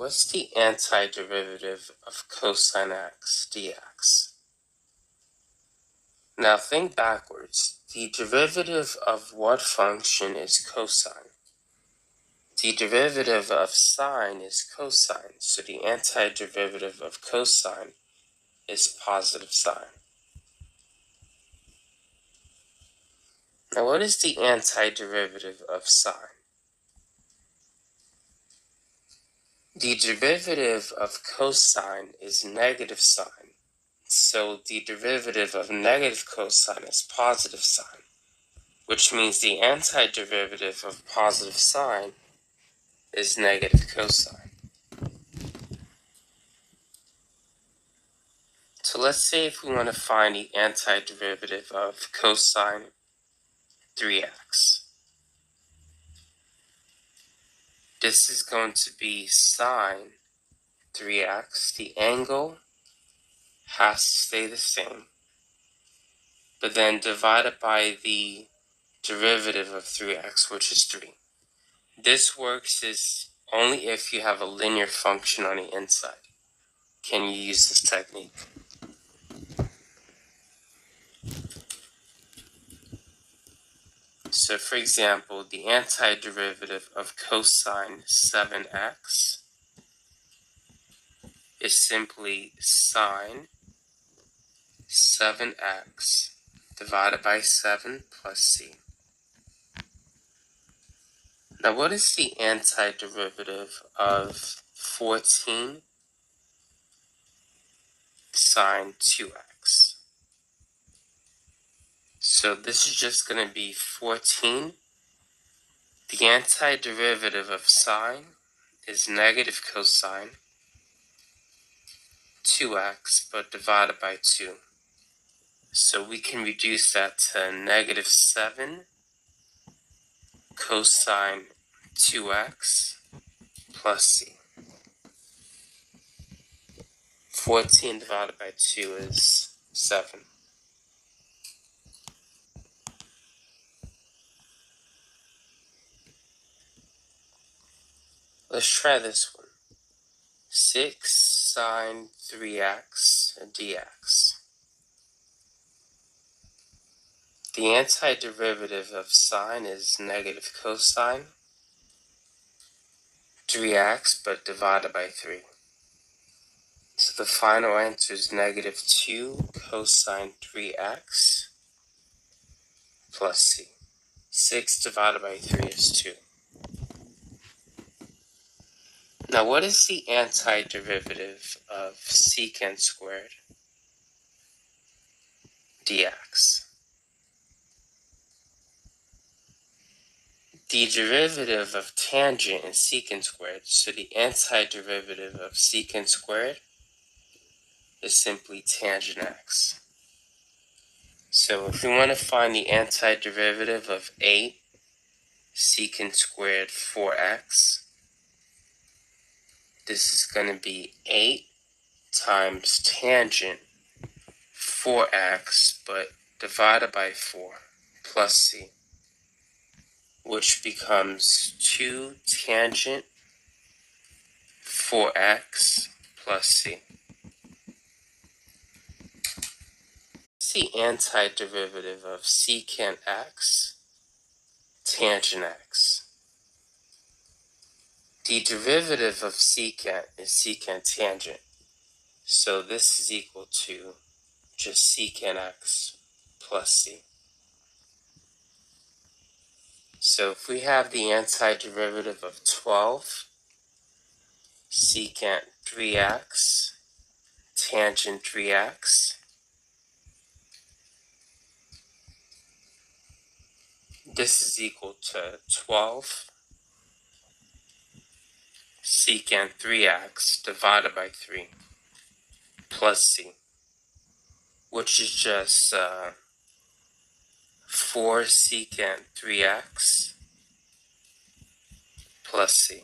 what's the antiderivative of cosine x dx? Now think backwards. The derivative of what function is cosine? The derivative of sine is cosine, so the antiderivative of cosine is positive sine. Now what is the antiderivative of sine? The derivative of cosine is negative sine, so the derivative of negative cosine is positive sine, which means the antiderivative of positive sine is negative cosine. So let's say if we want to find the antiderivative of cosine 3x. This is going to be sine 3x. The angle has to stay the same, but then divided by the derivative of 3x, which is 3. This works is only if you have a linear function on the inside can you use this technique. So for example, the antiderivative of cosine 7x is simply sine 7x divided by 7 plus c. Now what is the antiderivative of 14 sine 2x? So this is just going to be 14. The antiderivative of sine is negative cosine 2x, but divided by 2. So we can reduce that to negative 7 cosine 2x plus c. 14 divided by 2 is 7. Let's try this one. 6 sine 3x dx. The antiderivative of sine is negative cosine 3x, but divided by 3. So the final answer is negative 2 cosine 3x plus c. 6 divided by 3 is 2. Now what is the antiderivative of secant squared dx? The derivative of tangent is secant squared, so the antiderivative of secant squared is simply tangent x. So if we want to find the antiderivative of 8 secant squared 4x, this is going to be 8 times tangent 4x, but divided by 4 plus c, which becomes 2 tangent 4x plus c. What's the antiderivative of secant x tangent x? The derivative of secant is secant tangent, so this is equal to just secant x plus c. So if we have the antiderivative of 12 secant 3x tangent 3x, this is equal to 12 secant 3x divided by 3 plus c, which is just 4 secant 3x plus c.